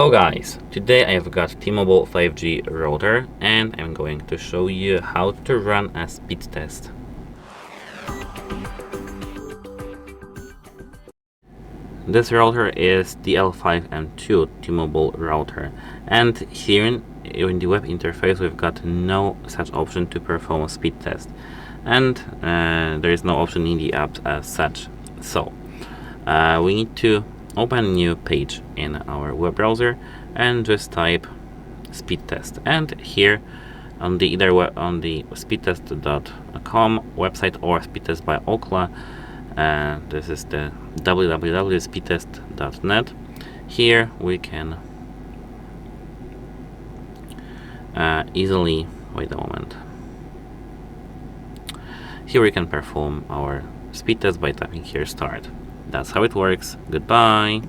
Hello guys, today I've got T-Mobile 5G router and I'm going to show you how to run a speed test. This router is DL5M2 T-Mobile router, and here in the web interface we've got no such option to perform a speed test, and there is no option in the app as such. So we need to open a new page in our web browser and just type speed test, and here on the on the speedtest.com website or speedtest by Ookla, this is the www.speedtest.net. Here we can easily wait a moment. Here we can perform our speed test by typing here start. That's how it works. Goodbye.